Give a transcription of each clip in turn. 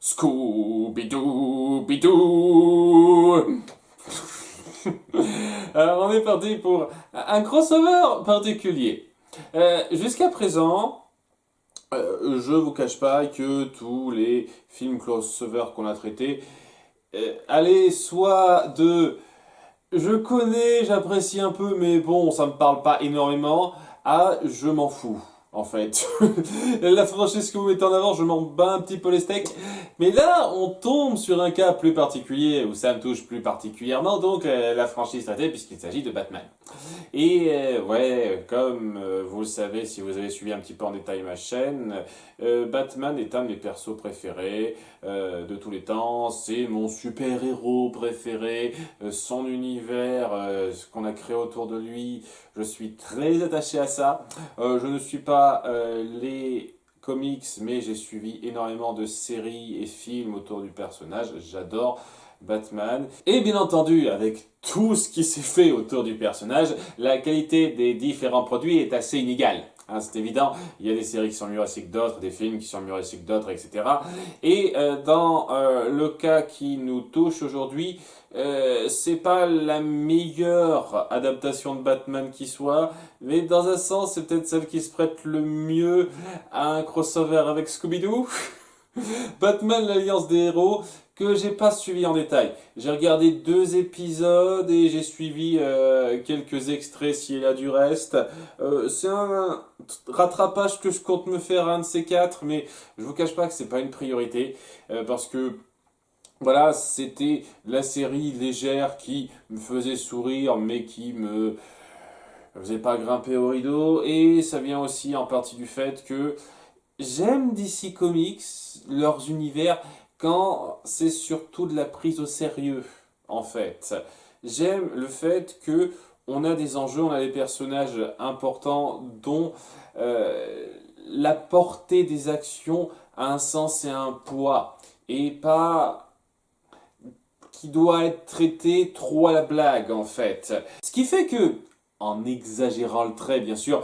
Scooby-Doo, Alors on est parti pour un crossover particulier. Jusqu'à présent, je vous cache pas que tous les films crossover qu'on a traités allaient soit de je connais, j'apprécie un peu, mais bon, ça me parle pas énormément, à je m'en fous. En fait, la franchise que vous mettez en avant, je m'en bats un petit peu les steaks. Mais là, on tombe sur un cas plus particulier où ça me touche plus particulièrement, donc la franchise traitée, puisqu'il s'agit de Batman. Et ouais, comme vous le savez si vous avez suivi un petit peu en détail ma chaîne, Batman est un de mes persos préférés de tous les temps. C'est mon super-héros préféré, son univers, ce qu'on a créé autour de lui. Je suis très attaché à ça. Je ne suis pas les comics, mais j'ai suivi énormément de séries et films autour du personnage. J'adore Batman. Et bien entendu, avec tout ce qui s'est fait autour du personnage, la qualité des différents produits est assez inégale. Hein, c'est évident, il y a des séries qui sont mieux réussies que d'autres, des films qui sont mieux réussis que d'autres, etc. Et dans le cas qui nous touche aujourd'hui, c'est pas la meilleure adaptation de Batman qui soit, mais dans un sens, c'est peut-être celle qui se prête le mieux à un crossover avec Scooby-Doo. Batman, l'Alliance des héros, que j'ai pas suivi en détail. J'ai regardé 2 épisodes et j'ai suivi quelques extraits s'il y a du reste. C'est un rattrapage que je compte me faire un de ces 4, mais je vous cache pas que c'est pas une priorité parce que voilà, c'était la série légère qui me faisait sourire mais qui me faisait pas grimper au rideau, et ça vient aussi en partie du fait que j'aime DC Comics, leurs univers, quand c'est surtout de la prise au sérieux, en fait. J'aime le fait que on a des enjeux, on a des personnages importants dont la portée des actions a un sens et un poids, et pas qui doit être traité trop à la blague, en fait. Ce qui fait que, en exagérant le trait bien sûr,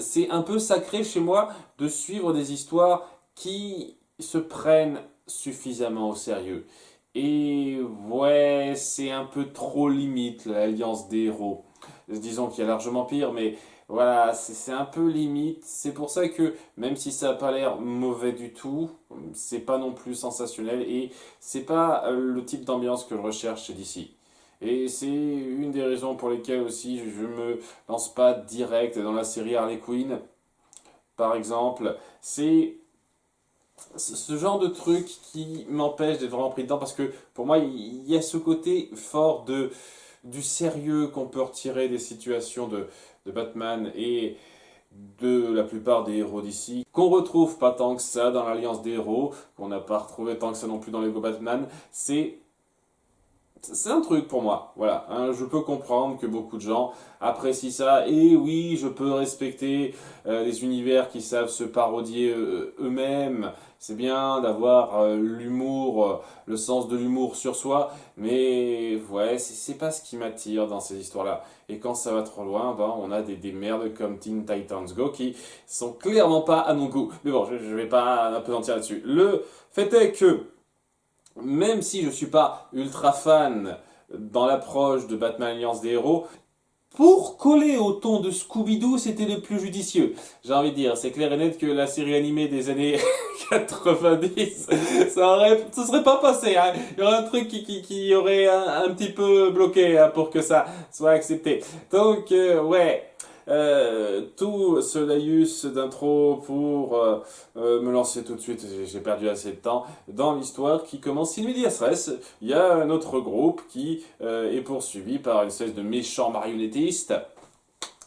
c'est un peu sacré chez moi de suivre des histoires qui se prennent suffisamment au sérieux. Et ouais, c'est un peu trop limite l'alliance des héros. Disons qu'il y a largement pire, mais voilà, c'est un peu limite. C'est pour ça que même si ça n'a pas l'air mauvais du tout, c'est pas non plus sensationnel et c'est pas le type d'ambiance que je recherche chez DC. Et c'est une des raisons pour lesquelles aussi je me lance pas direct dans la série Harley Quinn, par exemple. C'est ce genre de truc qui m'empêche d'être vraiment pris dedans parce que pour moi il y a ce côté fort du sérieux qu'on peut retirer des situations de Batman et de la plupart des héros d'ici, qu'on retrouve pas tant que ça dans l'Alliance des héros, qu'on n'a pas retrouvé tant que ça non plus dans Lego Batman. C'est un truc pour moi, voilà. Hein, je peux comprendre que beaucoup de gens apprécient ça, et oui, je peux respecter les univers qui savent se parodier eux-mêmes. C'est bien d'avoir l'humour, le sens de l'humour sur soi, mais ouais, c'est pas ce qui m'attire dans ces histoires-là. Et quand ça va trop loin, ben, on a des merdes comme Teen Titans Go qui sont clairement pas à mon goût. Mais bon, je vais pas apesantir là-dessus. Le fait est que même si je ne suis pas ultra fan dans l'approche de Batman Alliance des héros, pour coller au ton de Scooby-Doo, c'était le plus judicieux. J'ai envie de dire, c'est clair et net que la série animée des années 90, ça serait pas passé. Hein. Il y aurait un truc qui aurait un petit peu bloqué hein, pour que ça soit accepté. Donc, ouais. Tout ce laïus d'intro pour me lancer tout de suite, j'ai perdu assez de temps dans l'histoire qui commence in medias res. Il y a un autre groupe qui est poursuivi par une espèce de méchants marionnettistes.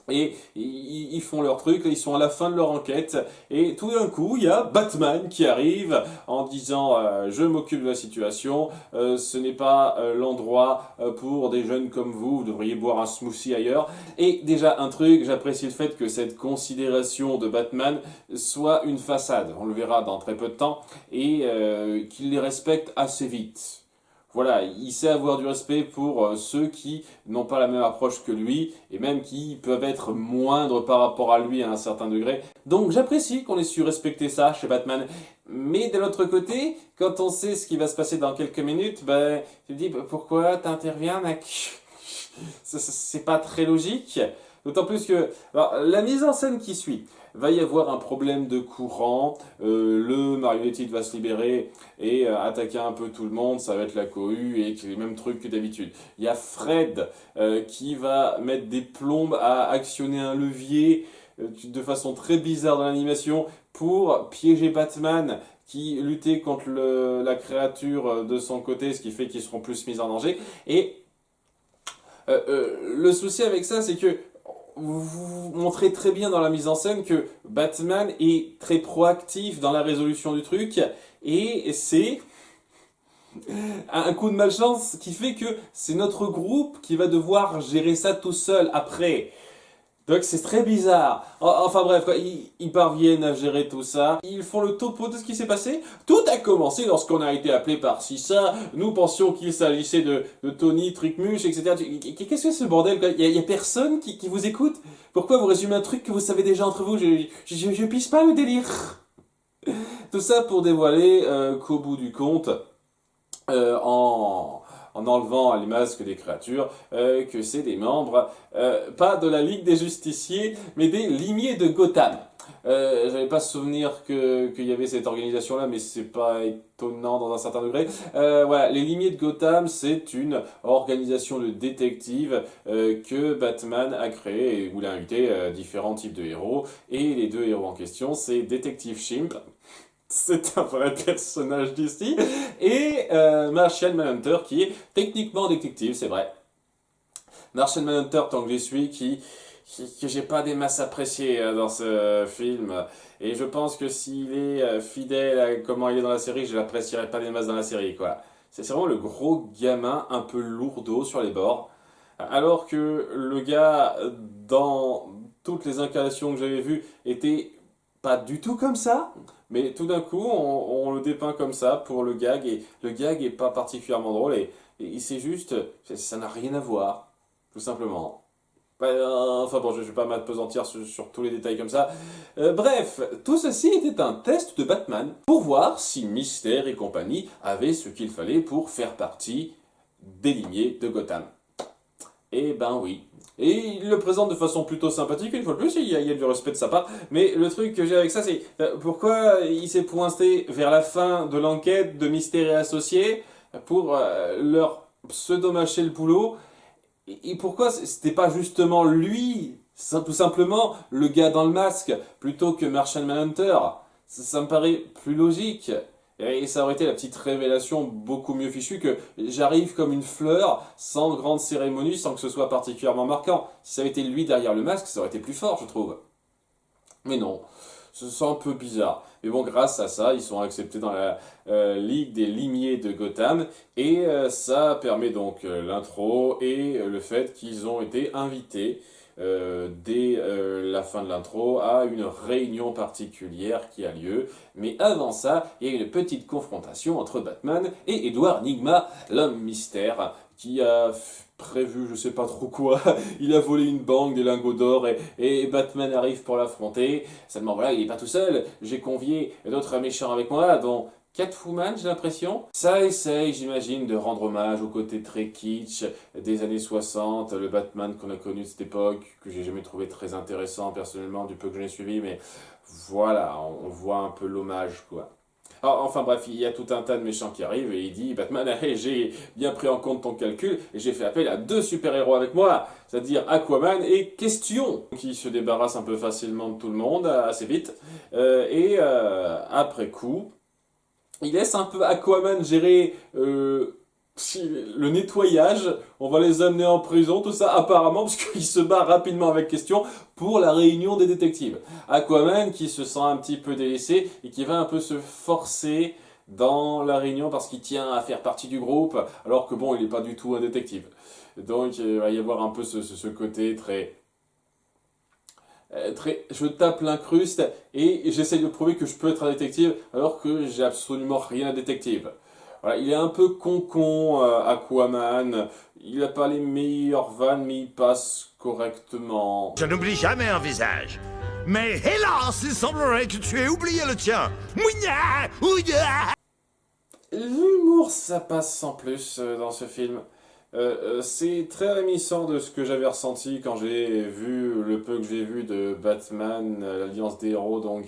Et ils font leur truc, ils sont à la fin de leur enquête, et tout d'un coup, il y a Batman qui arrive en disant je m'occupe de la situation, ce n'est pas l'endroit pour des jeunes comme vous devriez boire un smoothie ailleurs. Et déjà un truc, j'apprécie le fait que cette considération de Batman soit une façade, on le verra dans très peu de temps, et qu'il les respecte assez vite. Voilà, il sait avoir du respect pour ceux qui n'ont pas la même approche que lui et même qui peuvent être moindres par rapport à lui à un certain degré. Donc j'apprécie qu'on ait su respecter ça chez Batman, Mais de l'autre côté, quand on sait ce qui va se passer dans quelques minutes, ben, tu te dis, bah, pourquoi t'interviens, mec? C'est pas très logique. D'autant plus que alors, la mise en scène qui suit, va y avoir un problème de courant, le marionnettiste va se libérer et attaquer un peu tout le monde, ça va être la cohue et les mêmes trucs que d'habitude. Il y a Fred qui va mettre des plombes à actionner un levier de façon très bizarre dans l'animation pour piéger Batman qui luttait contre la créature de son côté, ce qui fait qu'ils seront plus mis en danger. Et le souci avec ça, c'est que vous montrez très bien dans la mise en scène que Batman est très proactif dans la résolution du truc, et c'est un coup de malchance qui fait que c'est notre groupe qui va devoir gérer ça tout seul après. Donc c'est très bizarre. Enfin bref, quoi, ils parviennent à gérer tout ça. Ils font le topo de ce qui s'est passé. Tout a commencé lorsqu'on a été appelé par Sissa. Nous pensions qu'il s'agissait de Tony, Trucmuche, etc. Qu'est-ce que c'est ce bordel, quoi? Y a personne qui vous écoute? Pourquoi vous résumez un truc que vous savez déjà entre vous? Je pisse pas le délire. Tout ça pour dévoiler qu'au bout du compte, en enlevant les masques des créatures, que c'est des membres, pas de la Ligue des Justiciers, mais des limiers de Gotham. J'avais pas souvenir qu'il y avait cette organisation-là, mais c'est pas étonnant dans un certain degré. Voilà, les limiers de Gotham, c'est une organisation de détectives que Batman a créée, où il a invité différents types de héros. Et les deux héros en question, c'est Détective Chimp. C'est un vrai personnage d'ici. Et Martian Manhunter, qui est techniquement détective, c'est vrai. Martian Manhunter, tant que j'y suis, que j'ai pas des masses appréciées dans ce film. Et je pense que s'il est fidèle à comment il est dans la série, je l'apprécierais pas des masses dans la série, quoi. C'est vraiment le gros gamin un peu lourdeau sur les bords. Alors que le gars, dans toutes les incarnations que j'avais vues, était pas du tout comme ça. Mais tout d'un coup, on le dépeint comme ça pour le gag, et le gag est pas particulièrement drôle, et c'est juste, ça n'a rien à voir, tout simplement. Enfin bon, je ne vais pas m'appesantir sur tous les détails comme ça. Bref, tout ceci était un test de Batman pour voir si Mystère et compagnie avaient ce qu'il fallait pour faire partie des lignées de Gotham. Eh ben oui. Et il le présente de façon plutôt sympathique, une fois de plus, il y a du respect de sa part. Mais le truc que j'ai avec ça, c'est pourquoi il s'est pointé vers la fin de l'enquête de Mystère et Associés pour leur pseudo-mâcher le boulot. Et pourquoi c'était pas justement lui, tout simplement, le gars dans le masque, plutôt que Martian Manhunter? Ça me paraît plus logique. Et ça aurait été la petite révélation beaucoup mieux fichue que j'arrive comme une fleur, sans grande cérémonie, sans que ce soit particulièrement marquant. Si ça avait été lui derrière le masque, ça aurait été plus fort, je trouve. Mais non, c'est un peu bizarre. Mais bon, grâce à ça, ils sont acceptés dans la Ligue des Limiers de Gotham. Et ça permet donc l'intro et le fait qu'ils ont été invités dès la fin de l'intro à une réunion particulière qui a lieu. Mais avant ça, il y a une petite confrontation entre Batman et Edward Nygma, l'homme mystère, qui a prévu je sais pas trop quoi. Il a volé une banque, des lingots d'or, et Batman arrive pour l'affronter. Seulement voilà, il est pas tout seul. J'ai convié d'autres méchants avec moi, dont Catwoman, j'ai l'impression. Ça essaye, j'imagine, de rendre hommage au côté très kitsch des années 60, le Batman qu'on a connu de cette époque, que j'ai jamais trouvé très intéressant personnellement, du peu que je l'ai suivi, mais voilà, on voit un peu l'hommage, quoi. Alors, enfin bref, il y a tout un tas de méchants qui arrivent et il dit Batman, hey, j'ai bien pris en compte ton calcul et j'ai fait appel à deux super-héros avec moi, c'est-à-dire Aquaman et Question, qui se débarrasse un peu facilement de tout le monde assez vite. Après coup, il laisse un peu Aquaman gérer le nettoyage. On va les amener en prison, tout ça, apparemment, parce qu'il se bat rapidement avec Question pour la réunion des détectives. Aquaman qui se sent un petit peu délaissé et qui va un peu se forcer dans la réunion parce qu'il tient à faire partie du groupe, alors que bon, il n'est pas du tout un détective. Donc il va y avoir un peu ce côté très, je tape l'incruste et j'essaye de prouver que je peux être un détective alors que j'ai absolument rien à détective. Voilà, il est un peu con Aquaman, il n'a pas les meilleures vannes mais il passe correctement. Je n'oublie jamais un visage. Mais hélas, il semblerait que tu aies oublié le tien. Mouignard, ouignard. L'humour, ça passe sans plus dans ce film. C'est très réminiscent de ce que j'avais ressenti quand j'ai vu le peu que j'ai vu de Batman, l'Alliance des héros. Donc,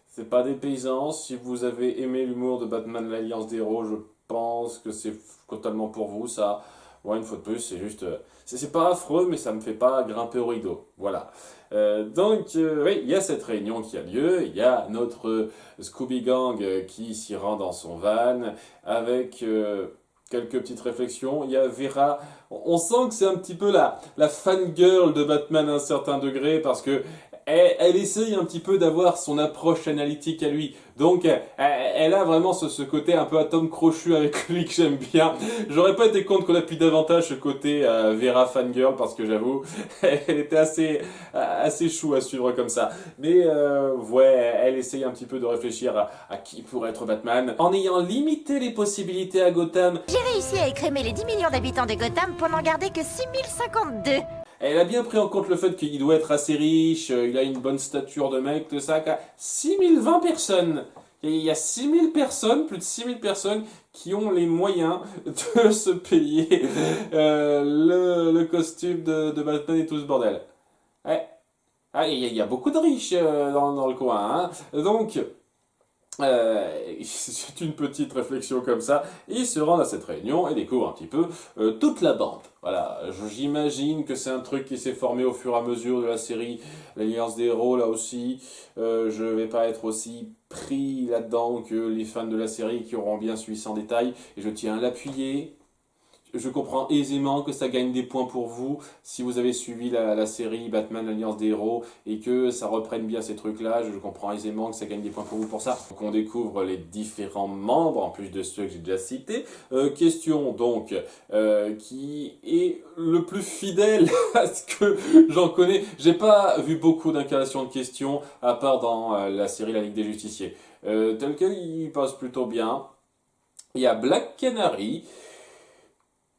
c'est pas dépaysant. Si vous avez aimé l'humour de Batman, l'Alliance des héros, je pense que c'est totalement pour vous. Ça, ouais, une fois de plus, c'est juste. C'est pas affreux, mais ça me fait pas grimper au rideau. Voilà. Oui, il y a cette réunion qui a lieu. Il y a notre Scooby Gang qui s'y rend dans son van avec. Quelques petites réflexions. Il y a Vera. On sent que c'est un petit peu la fangirl de Batman à un certain degré parce que elle essaye un petit peu d'avoir son approche analytique à lui. Donc, elle a vraiment ce côté un peu atome crochu avec lui que j'aime bien. J'aurais pas été contre qu'on appuie davantage ce côté Vera fangirl parce que j'avoue, elle était assez chou à suivre comme ça. Mais ouais, elle essaye un petit peu de réfléchir à qui pourrait être Batman en ayant limité les possibilités à Gotham. J'ai réussi à écrémer les 10 millions d'habitants de Gotham pour n'en garder que 6052. Elle a bien pris en compte le fait qu'il doit être assez riche, il a une bonne stature de mec, tout ça. 6020 personnes. Il y a 6000 personnes, plus de 6000 personnes qui ont les moyens de se payer le costume de Batman et tout ce bordel. Ouais. Ah, il y a beaucoup de riches dans le coin. Hein. Donc, c'est une petite réflexion comme ça. Ils se rendent à cette réunion et découvrent un petit peu toute la bande. Voilà, j'imagine que c'est un truc qui s'est formé au fur et à mesure de la série, l'Alliance des héros là aussi. Je vais pas être aussi pris là-dedans que les fans de la série qui auront bien suivi ça en détail. Et je tiens à l'appuyer. Je comprends aisément que ça gagne des points pour vous si vous avez suivi la série Batman Alliance des héros et que ça reprenne bien ces trucs-là. Je comprends aisément que ça gagne des points pour vous pour ça. Donc on découvre les différents membres en plus de ceux que j'ai déjà cités. Question donc qui est le plus fidèle à ce que j'en connais. J'ai pas vu beaucoup d'incarnations de questions à part dans la série La Ligue des Justiciers. Tel quel, il passe plutôt bien. Il y a Black Canary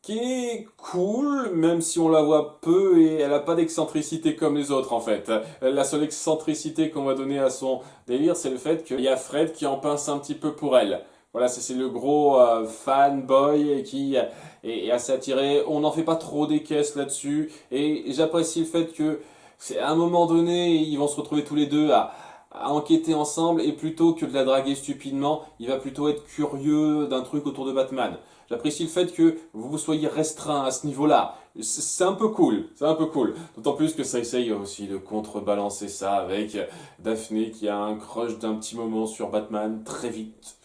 qui est cool, même si on la voit peu et elle a pas d'excentricité comme les autres en fait. La seule excentricité qu'on va donner à son délire, c'est le fait qu'il y a Fred qui en pince un petit peu pour elle. Voilà, c'est le gros fanboy qui est assez attiré. On n'en fait pas trop des caisses là-dessus et j'apprécie le fait que à un moment donné, ils vont se retrouver tous les deux à enquêter ensemble et plutôt que de la draguer stupidement, il va plutôt être curieux d'un truc autour de Batman. J'apprécie le fait que vous soyez restreint à ce niveau-là. C'est un peu cool, c'est un peu cool. D'autant plus que ça essaye aussi de contrebalancer ça avec Daphné qui a un crush d'un petit moment sur Batman très vite.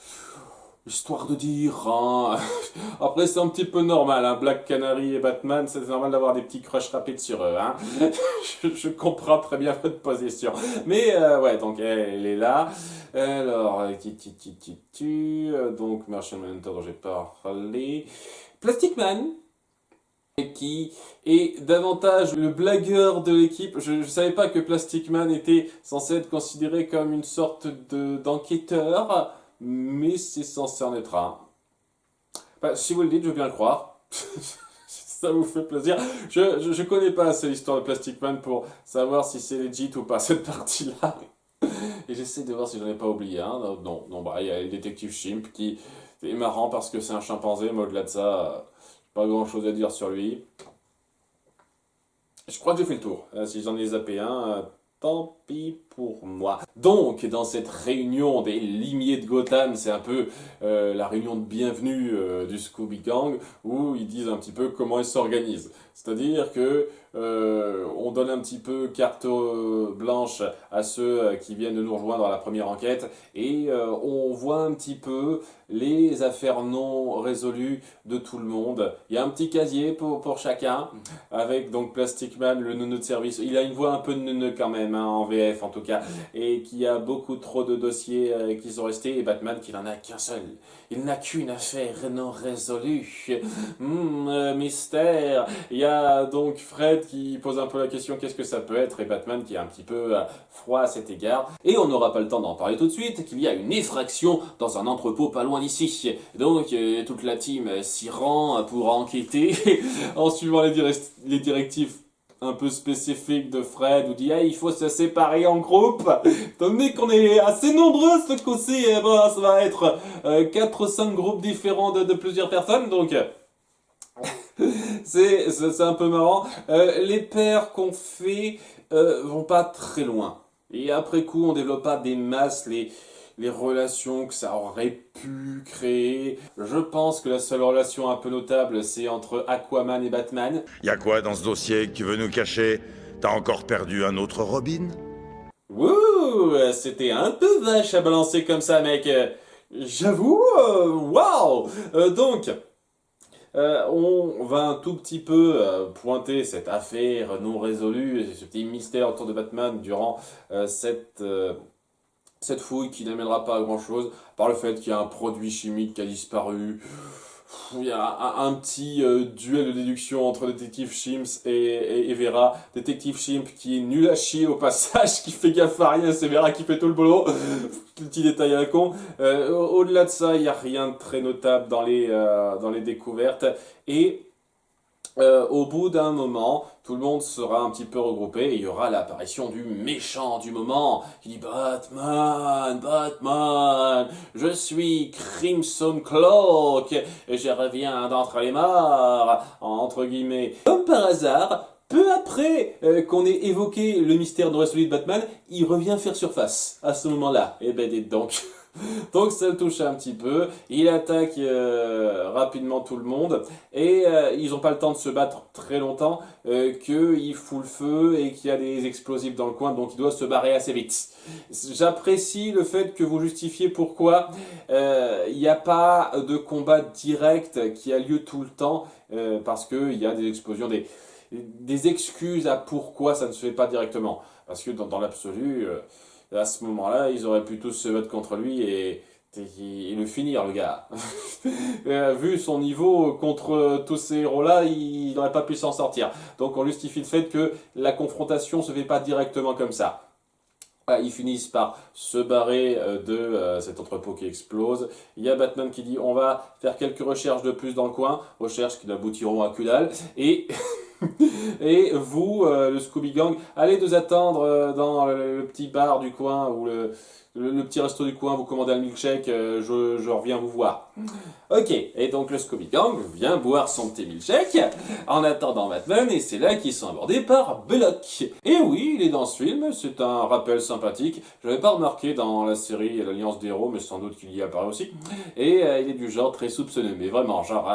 Histoire de dire, hein. Après c'est un petit peu normal, hein. Black Canary et Batman, c'est normal d'avoir des petits crushs rapides sur eux, hein. je comprends très bien votre position. Mais ouais, donc elle est là. Alors, donc Martian Manhunter dont j'ai parlé. Plastic Man, qui est davantage le blagueur de l'équipe. Je savais pas que Plastic Man était censé être considéré comme une sorte d'enquêteur. Mais c'est censé en être un. Bah, si vous le dites, je veux bien le croire. Ça vous fait plaisir. Je connais pas assez l'histoire de Plastic Man pour savoir si c'est legit ou pas cette partie-là. Et j'essaie de voir si j'en ai pas oublié un. Hein. Non, bah, il y a le détective Chimp qui est marrant parce que c'est un chimpanzé, mais au-delà de ça, pas grand-chose à dire sur lui. Je crois que j'ai fait le tour. Si j'en ai zappé un, tant pis pour moi. Donc, dans cette réunion des limiers de Gotham, c'est un peu la réunion de bienvenue du Scooby Gang, où ils disent un petit peu comment ils s'organisent. C'est-à-dire que on donne un petit peu carte blanche à ceux qui viennent de nous rejoindre à la première enquête, et on voit un petit peu les affaires non résolues de tout le monde. Il y a un petit casier pour chacun, avec donc Plastic Man, le neuneu de service. Il a une voix un peu de neuneu quand même, hein, en VF en tout cas, et qui a beaucoup trop de dossiers qui sont restés, et Batman qui n'en a qu'un seul. Il n'a qu'une affaire non résolue. Mystère. Il y a donc Fred qui pose un peu la question qu'est-ce que ça peut être, et Batman qui est un petit peu froid à cet égard. Et on n'aura pas le temps d'en parler tout de suite, qu'il y a une effraction dans un entrepôt pas loin d'ici. Donc toute la team s'y rend pour enquêter en suivant les directives un peu spécifique de Fred où dit il faut se séparer en groupe. Étant donné qu'on est assez nombreux ce coup-ci, ça va être 4 ou 5 groupes différents de plusieurs personnes, donc c'est un peu marrant. Les paires qu'on fait vont pas très loin. Et après coup, on développe pas des masses les relations que ça aurait pu créer. Je pense que la seule relation un peu notable, c'est entre Aquaman et Batman. Y a quoi dans ce dossier que tu veux nous cacher? T'as encore perdu un autre Robin? Wouh, c'était un peu vache à balancer comme ça, mec. J'avoue, waouh. Donc, on va un tout petit peu pointer cette affaire non résolue, ce petit mystère autour de Batman durant cette fouille qui n'amènera pas à grand chose, par le fait qu'il y a un produit chimique qui a disparu. Il y a un petit duel de déduction entre Détective Chimps et Vera. Détective Chimp qui est nul à chier au passage, qui fait gaffe à rien, c'est Vera qui fait tout le boulot. Petit détail à la con. Au-delà de ça, il n'y a rien de très notable dans les découvertes. Et au bout d'un moment, tout le monde sera un petit peu regroupé et il y aura l'apparition du méchant du moment qui dit Batman, Batman, je suis Crimson Cloak et je reviens d'entre les morts, entre guillemets. Comme par hasard, peu après qu'on ait évoqué le mystère non résolu de Batman, il revient faire surface à ce moment-là. Eh ben, dites donc. Donc ça le touche un petit peu, il attaque rapidement tout le monde et ils n'ont pas le temps de se battre très longtemps qu'il fout le feu et qu'il y a des explosifs dans le coin, donc il doit se barrer assez vite. J'apprécie le fait que vous justifiez pourquoi il n'y a pas de combat direct qui a lieu tout le temps parce qu'il y a des explosions, des excuses à pourquoi ça ne se fait pas directement. Parce que dans l'absolu... à ce moment-là, ils auraient pu tous se battre contre lui et le finir, le gars. Vu son niveau contre tous ces héros-là, il n'aurait pas pu s'en sortir. Donc on justifie le fait que la confrontation se fait pas directement comme ça. Ils finissent par se barrer de cet entrepôt qui explose. Il y a Batman qui dit on va faire quelques recherches de plus dans le coin, recherches qui n'aboutiront à que dalle, et et vous, le Scooby Gang, allez nous attendre dans le petit bar du coin ou le petit resto du coin, vous commandez un milkshake, je reviens vous voir. Ok, et donc le Scooby Gang vient boire son petit milkshake en attendant Batman, et c'est là qu'ils sont abordés par Belloc. Et oui, il est dans ce film, c'est un rappel sympathique. Je n'avais pas remarqué dans la série L'Alliance des Héros, mais sans doute qu'il y apparaît aussi. Et il est du genre très soupçonneux, mais vraiment, genre,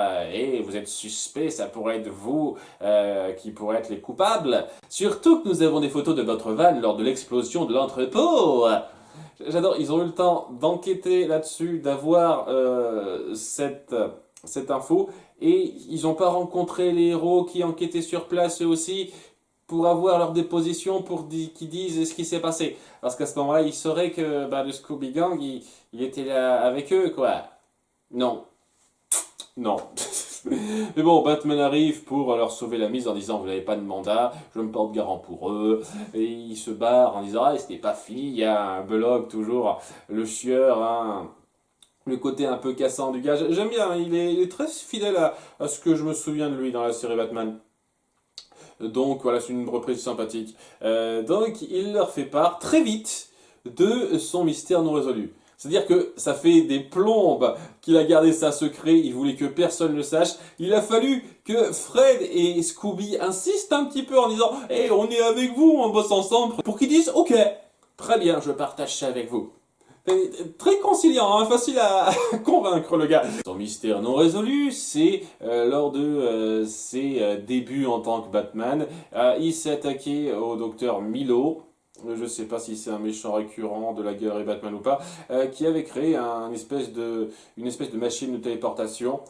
vous êtes suspect, ça pourrait être vous qui pourrait être les coupables. Surtout que nous avons des photos de votre van lors de l'explosion de l'entrepôt. J'adore, ils ont eu le temps d'enquêter là-dessus, d'avoir cette info, et ils n'ont pas rencontré les héros qui enquêtaient sur place eux aussi pour avoir leur déposition, pour qu'ils disent ce qui s'est passé. Parce qu'à ce moment-là, ils sauraient que le Scooby Gang, il était là avec eux, quoi. Non. Non. Mais bon, Batman arrive pour leur sauver la mise en disant vous n'avez pas de mandat, je me porte garant pour eux, et il se barre en disant c'était pas fini, il y a un Belloc toujours, le chieur, hein, le côté un peu cassant du gars, j'aime bien, il est très fidèle à ce que je me souviens de lui dans la série Batman. Donc voilà, c'est une reprise sympathique. Donc il leur fait part très vite de son mystère non résolu. C'est-à-dire que ça fait des plombes qu'il a gardé ça secret, il voulait que personne ne le sache. Il a fallu que Fred et Scooby insistent un petit peu en disant « Hey, on est avec vous, on bosse ensemble » pour qu'ils disent « Ok, très bien, je partage ça avec vous ». Très conciliant, hein, facile à convaincre le gars. Son mystère non résolu, c'est lors de ses débuts en tant que Batman, il s'est attaqué au docteur Milo. Je ne sais pas si c'est un méchant récurrent de la galerie Batman ou pas, qui avait créé une espèce de machine de téléportation.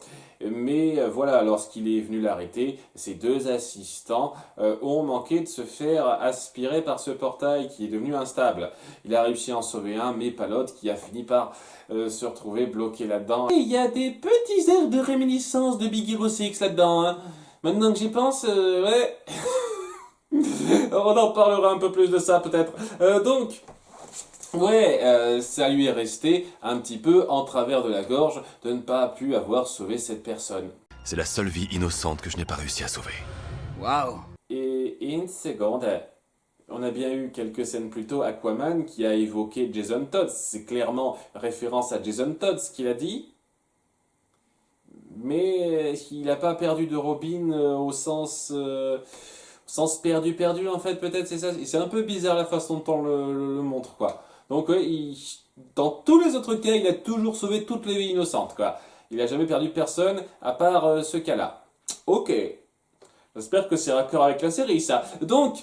Mais voilà, lorsqu'il est venu l'arrêter, ses deux assistants ont manqué de se faire aspirer par ce portail qui est devenu instable. Il a réussi à en sauver un, mais pas l'autre, qui a fini par se retrouver bloqué là-dedans. Et il y a des petits airs de réminiscence de Big Hero 6 là-dedans. Hein. Maintenant que j'y pense, ouais... On en parlera un peu plus de ça peut-être. Donc, ouais, ça lui est resté un petit peu en travers de la gorge de ne pas pu avoir sauvé cette personne. C'est la seule vie innocente que je n'ai pas réussi à sauver. Waouh. Et Et une seconde, on a bien eu quelques scènes plus tôt Aquaman qui a évoqué Jason Todd. C'est clairement référence à Jason Todd ce qu'il a dit. Mais il n'a pas perdu de Robin au sens perdu en fait, peut-être, c'est ça. C'est un peu bizarre la façon dont on le montre, quoi. Donc, ouais, dans tous les autres cas, il a toujours sauvé toutes les vies innocentes, quoi. Il n'a jamais perdu personne à part ce cas-là. Ok. J'espère que c'est raccord avec la série, ça. Donc,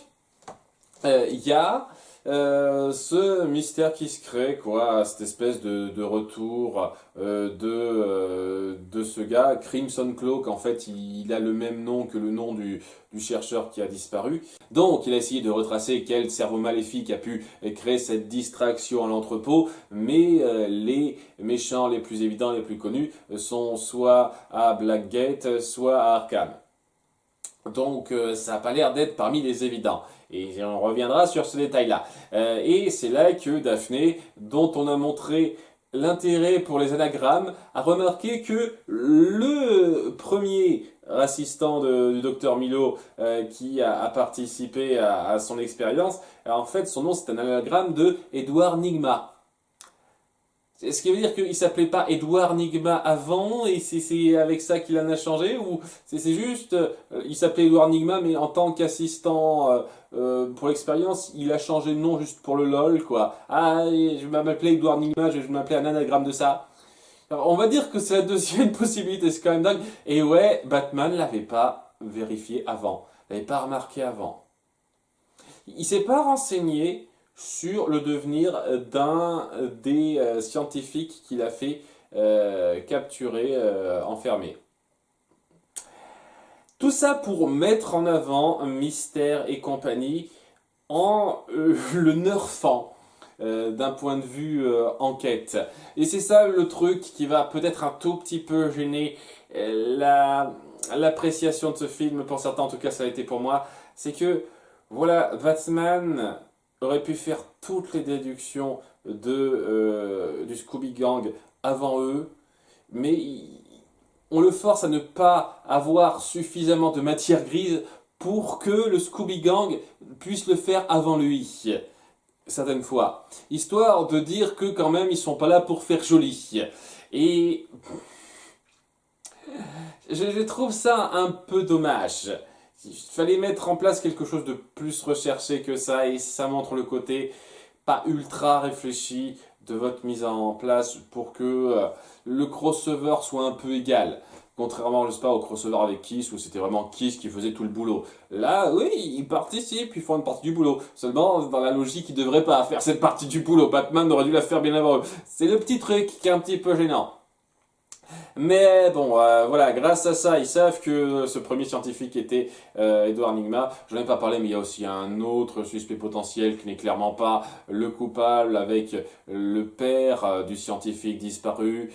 il y a ce mystère qui se crée, quoi, cette espèce de retour de ce gars, Crimson Cloak. En fait, il a le même nom que le nom du chercheur qui a disparu. Donc, il a essayé de retracer quel cerveau maléfique a pu créer cette distraction à l'entrepôt, mais les méchants les plus évidents, les plus connus, sont soit à Blackgate, soit à Arkham. Donc ça n'a pas l'air d'être parmi les évidents. Et on reviendra sur ce détail-là. Et c'est là que Daphné, dont on a montré l'intérêt pour les anagrammes, a remarqué que le premier assistant du docteur Milo qui a participé à son expérience, en fait son nom c'est un anagramme de Edward Nigma. Ce qui veut dire qu'il s'appelait pas Edward Nigma avant et c'est avec ça qu'il en a changé, ou c'est juste il s'appelait Edward Nigma mais en tant qu'assistant pour l'expérience il a changé de nom juste pour le lol, quoi. Ah, je vais m'appeler Edward Nigma, je vais m'appeler un anagramme de ça. Alors, on va dire que c'est la deuxième possibilité, c'est quand même dingue. Et ouais, Batman l'avait pas vérifié avant, l'avait pas remarqué avant. Il s'est pas renseigné sur le devenir d'un des scientifiques qu'il a fait capturer, enfermer. Tout ça pour mettre en avant Mystère et compagnie en le nerfant d'un point de vue enquête. Et c'est ça le truc qui va peut-être un tout petit peu gêner l'appréciation de ce film, pour certains en tout cas ça a été pour moi, c'est que voilà, Batman aurait pu faire toutes les déductions du Scooby Gang avant eux, mais on le force à ne pas avoir suffisamment de matière grise pour que le Scooby Gang puisse le faire avant lui, certaines fois. Histoire de dire que quand même ils sont pas là pour faire joli. Et je trouve ça un peu dommage. Il fallait mettre en place quelque chose de plus recherché que ça, et ça montre le côté pas ultra réfléchi de votre mise en place pour que le crossover soit un peu égal. Contrairement, je sais pas, au crossover avec Kiss, où c'était vraiment Kiss qui faisait tout le boulot. Là, oui, ils participent, ils font une partie du boulot. Seulement, dans la logique, ils devraient pas faire cette partie du boulot. Batman aurait dû la faire bien avant eux. C'est le petit truc qui est un petit peu gênant. Mais bon, voilà, grâce à ça, ils savent que ce premier scientifique était Edward Nigma. Je n'en ai pas parlé, mais il y a aussi un autre suspect potentiel qui n'est clairement pas le coupable, avec le père du scientifique disparu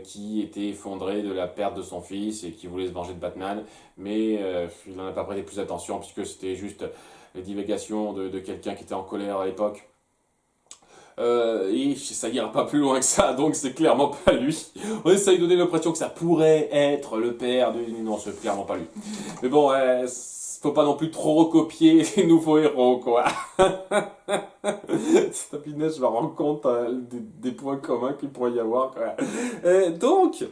qui était effondré de la perte de son fils et qui voulait se venger de Batman. Mais il n'en a pas prêté plus attention puisque c'était juste les divagations de quelqu'un qui était en colère à l'époque. Et ça ira pas plus loin que ça, donc c'est clairement pas lui. On essaye de donner l'impression que ça pourrait être le père du... Non, c'est clairement pas lui. Mais bon, faut pas non plus trop recopier les nouveaux héros, quoi. Stapinette, je me rends compte des points communs qu'il pourrait y avoir, quoi. Donc,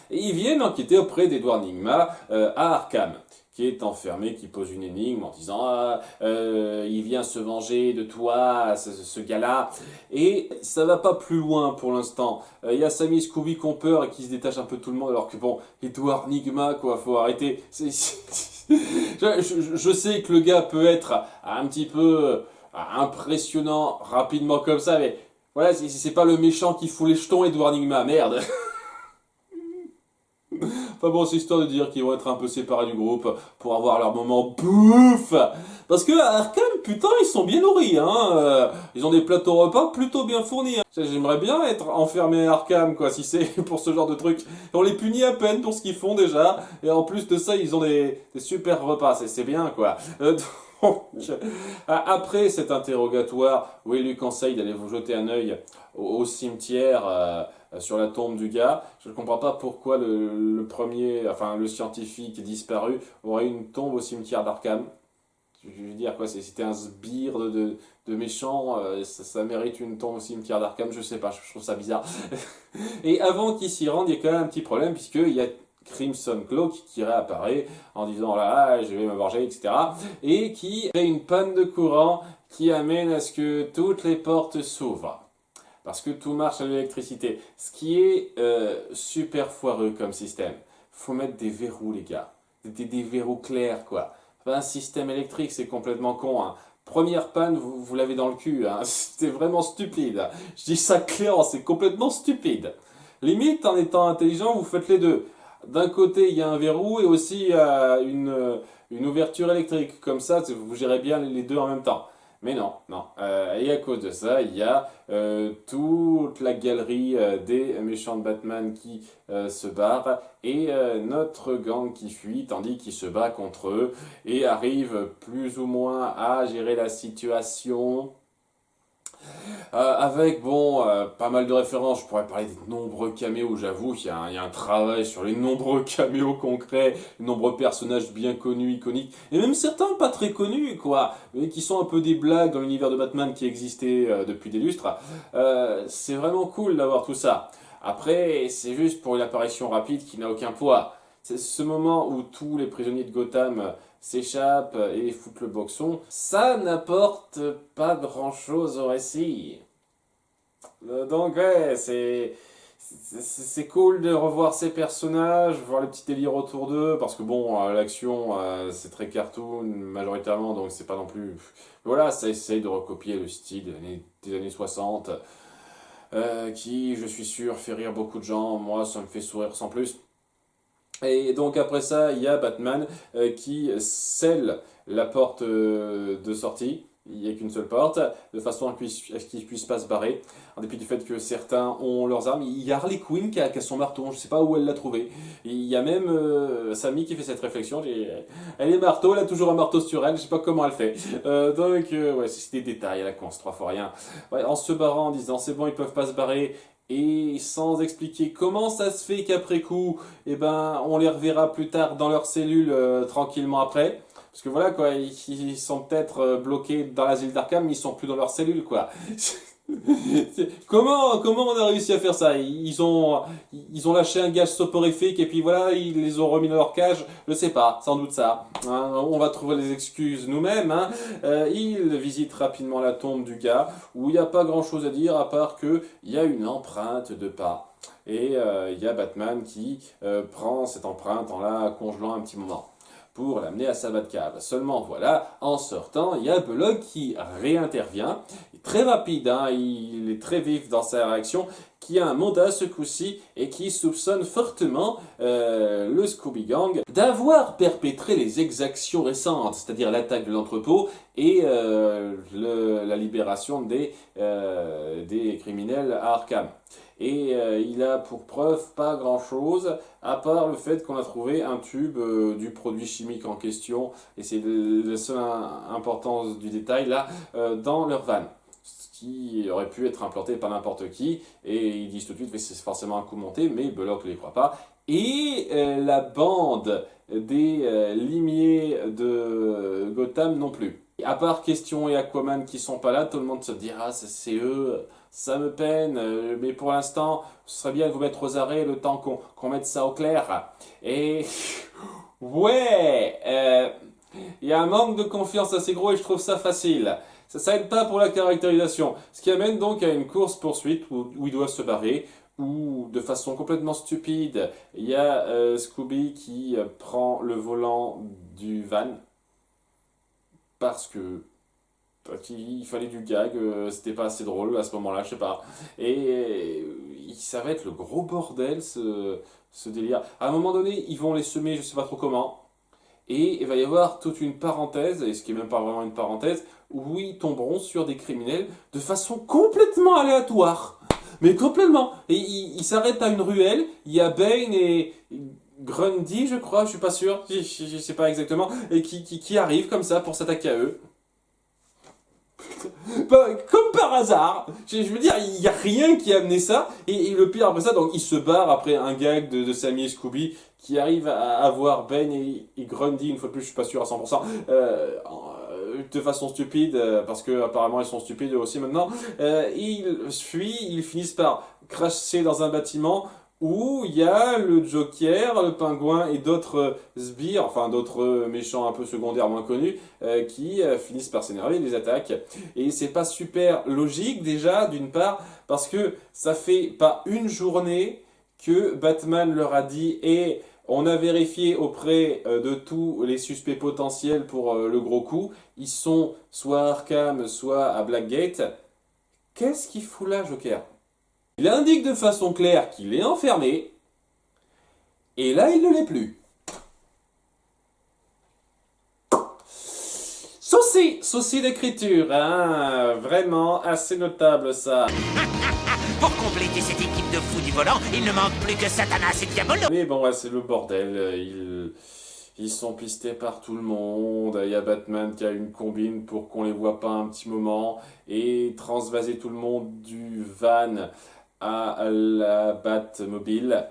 ils viennent enquêter auprès d'Edward Nigma à Arkham, qui est enfermé, qui pose une énigme en disant il vient se venger de toi, ce gars-là. Et ça va pas plus loin pour l'instant. Il y a Sammy et Scooby qui ont peur et qui se détachent un peu de tout le monde, alors que bon, Edward Nigma, quoi, faut arrêter. Je sais que le gars peut être un petit peu impressionnant rapidement comme ça, mais voilà, c'est pas le méchant qui fout les jetons, Edward Nigma, merde. Enfin bon, c'est histoire de dire qu'ils vont être un peu séparés du groupe pour avoir leur moment bouffe. Parce que à Arkham, putain, ils sont bien nourris, hein. Ils ont des plateaux repas plutôt bien fournis, hein. J'aimerais bien être enfermé à Arkham, quoi, si c'est pour ce genre de truc. On les punit à peine pour ce qu'ils font déjà. Et en plus de ça, ils ont des super repas. C'est bien, quoi. Donc, après cet interrogatoire où il lui conseille d'aller vous jeter un œil au cimetière sur la tombe du gars. Je ne comprends pas pourquoi le premier, enfin le scientifique disparu, aurait une tombe au cimetière d'Arkham. Je veux dire quoi, c'était un sbire de méchant, ça mérite une tombe au cimetière d'Arkham, je sais pas, je trouve ça bizarre. Et avant qu'il s'y rende, il y a quand même un petit problème, puisqu'il y a Crimson Claw qui réapparaît en disant là, je vais me venger, etc. Et qui fait une panne de courant qui amène à ce que toutes les portes s'ouvrent. Parce que tout marche à l'électricité. Ce qui est super foireux comme système. Faut mettre des verrous, les gars. Des verrous clairs, quoi. Un système électrique, c'est complètement con, hein. Première panne, vous l'avez dans le cul, hein. C'est vraiment stupide. Je dis ça clairement, c'est complètement stupide. Limite, en étant intelligent, vous faites les deux. D'un côté, il y a un verrou et aussi une ouverture électrique. Comme ça, vous gérez bien les deux en même temps. Mais non, non. Et à cause de ça, il y a toute la galerie des méchants de Batman qui se barrent et notre gang qui fuit, tandis qu'il se bat contre eux et arrive plus ou moins à gérer la situation. Avec, bon, pas mal de références, je pourrais parler des nombreux caméos, j'avoue qu'il y a un travail sur les nombreux caméos concrets, les nombreux personnages bien connus, iconiques, et même certains pas très connus, quoi, mais qui sont un peu des blagues dans l'univers de Batman qui existait depuis des lustres. C'est vraiment cool d'avoir tout ça. Après, c'est juste pour une apparition rapide qui n'a aucun poids. C'est ce moment où tous les prisonniers de Gotham s'échappent et foutent le boxon, ça n'apporte pas grand-chose au récit. Donc ouais, c'est cool de revoir ces personnages, voir les petits délires autour d'eux, parce que bon, l'action, c'est très cartoon majoritairement, donc c'est pas non plus... Voilà, ça essaye de recopier le style des années 60, qui, je suis sûr, fait rire beaucoup de gens. Moi, ça me fait sourire sans plus. Et donc après ça, il y a Batman qui scelle la porte de sortie. Il n'y a qu'une seule porte, de façon à ce qu'ils ne puissent pas se barrer. En dépit du fait que certains ont leurs armes. Il y a Harley Quinn qui a son marteau, je ne sais pas où elle l'a trouvé. Il y a même Samy qui fait cette réflexion. Elle est marteau, elle a toujours un marteau sur elle, je ne sais pas comment elle fait. Ouais, c'est des détails à la con, c'est 3 fois rien. Ouais, en se barrant, en disant c'est bon, ils ne peuvent pas se barrer. Et sans expliquer comment ça se fait qu'après coup, eh ben, on les reverra plus tard dans leur cellule tranquillement après. Parce que voilà, quoi, ils sont peut-être bloqués dans l'asile d'Arkham, mais ils sont plus dans leur cellule, quoi. Comment on a réussi à faire ça? Ils ont lâché un gaz soporifique et puis voilà, ils les ont remis dans leur cage. Je sais pas, sans doute ça. Hein, on va trouver les excuses nous-mêmes. Hein. Ils visitent rapidement la tombe du gars où il n'y a pas grand-chose à dire à part que il y a une empreinte de pas. Et il y a Batman qui prend cette empreinte en la congelant un petit moment pour l'amener à sa Batcave. Seulement voilà, en sortant, il y a Bullock qui réintervient, très rapide, hein, il est très vif dans sa réaction, qui a un mandat ce coup-ci et qui soupçonne fortement le Scooby Gang d'avoir perpétré les exactions récentes, c'est-à-dire l'attaque de l'entrepôt et la libération des criminels à Arkham. Et il a pour preuve pas grand-chose, à part le fait qu'on a trouvé un tube du produit chimique en question, et c'est la seule importance du détail là, dans leur van. Ce qui aurait pu être implanté par n'importe qui, et ils disent tout de suite que c'est forcément un coup monté, mais Bullock ne les croit pas. Et la bande des limiers de Gotham non plus. À part Question et Aquaman qui sont pas là, tout le monde se dira c'est eux, ça me peine, mais pour l'instant, ce serait bien de vous mettre aux arrêts le temps qu'on mette ça au clair. Et ouais, il y a un manque de confiance assez gros et je trouve ça facile. Ça aide pas pour la caractérisation. Ce qui amène donc à une course-poursuite où ils doivent se barrer, où de façon complètement stupide, il y a Scooby qui prend le volant du van parce qu'il fallait du gag, c'était pas assez drôle à ce moment-là, je sais pas. Et ça va être le gros bordel ce délire. À un moment donné, ils vont les semer, je sais pas trop comment. Et il va y avoir toute une parenthèse, et ce qui est même pas vraiment une parenthèse, où ils tomberont sur des criminels de façon complètement aléatoire. Mais complètement. Et ils s'arrêtent à une ruelle, il y a Bane et Grundy, je crois, je suis pas sûr, je sais pas exactement, et qui arrivent comme ça pour s'attaquer à eux. Comme par hasard. Je veux dire, il n'y a rien qui a amené ça. Et le pire après ça, donc il se barre après un gag de Sammy et Scooby qui arrive à voir Ben et Grundy, une fois de plus, je suis pas sûr à 100%, de façon stupide, parce que apparemment ils sont stupides eux aussi maintenant. Ils fuient, ils finissent par crasher dans un bâtiment où il y a le Joker, le Pingouin et d'autres sbires, enfin d'autres méchants un peu secondaires moins connus, qui finissent par s'énerver et les attaquent. Et c'est pas super logique déjà, d'une part, parce que ça fait pas une journée que Batman leur a dit et on a vérifié auprès de tous les suspects potentiels pour le gros coup, ils sont soit à Arkham, soit à Blackgate. Qu'est-ce qu'il fout là, Joker? Il indique de façon claire qu'il est enfermé, et là, il ne l'est plus. Saucy d'écriture, hein, vraiment assez notable ça. Pour compléter cette équipe de fous du volant, il ne manque plus que Satanas et Diabolo. Mais bon, ouais, c'est le bordel, ils sont pistés par tout le monde, il y a Batman qui a une combine pour qu'on les voit pas un petit moment, et transvaser tout le monde du van à la Batmobile.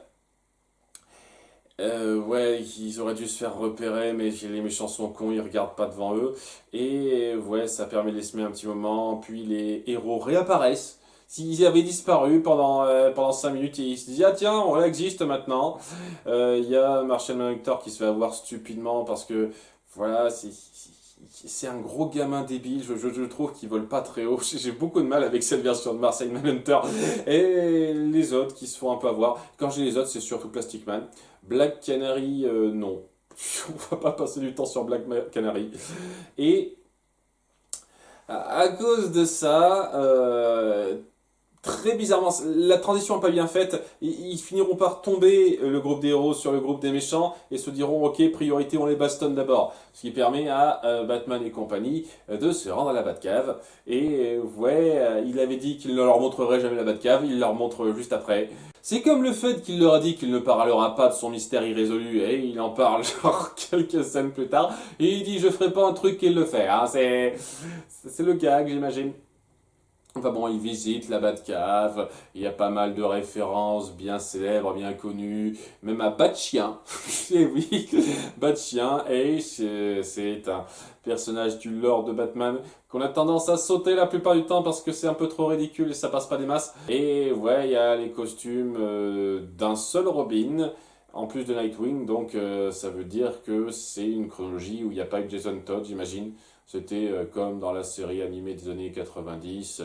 Ouais, ils auraient dû se faire repérer, mais les méchants sont cons, ils regardent pas devant eux. Et ouais, ça permet de les semer un petit moment, puis les héros réapparaissent. S'ils avaient disparu pendant 5 minutes, ils se disent ah tiens, on existe maintenant. Il y a Martian Manhunter qui se fait avoir stupidement parce que voilà, c'est un gros gamin débile, je trouve qu'il vole pas très haut. J'ai beaucoup de mal avec cette version de Martian Manhunter. Et les autres qui se font un peu avoir. Quand j'ai les autres, c'est surtout Plastic Man. Black Canary, non. On va pas passer du temps sur Black Canary. Et à cause de ça, très bizarrement, la transition n'est pas bien faite. Ils finiront par tomber, le groupe des héros, sur le groupe des méchants et se diront ok, priorité, on les bastonne d'abord. Ce qui permet à Batman et compagnie de se rendre à la Batcave. Et ouais, il avait dit qu'il ne leur montrerait jamais la Batcave, il leur montre juste après. C'est comme le fait qu'il leur a dit qu'il ne parlera pas de son mystère irrésolu, et il en parle genre quelques scènes plus tard, et il dit je ferai pas un truc qu'il le fait, hein. C'est le gag, j'imagine. Enfin bon, il visite la Batcave, il y a pas mal de références bien célèbres, bien connues, même à Batchien. Et oui, Batchien, et c'est un personnage du lore de Batman qu'on a tendance à sauter la plupart du temps parce que c'est un peu trop ridicule et ça passe pas des masses. Et ouais, il y a les costumes d'un seul Robin, en plus de Nightwing, donc ça veut dire que c'est une chronologie où il n'y a pas eu Jason Todd, j'imagine. C'était comme dans la série animée des années 90,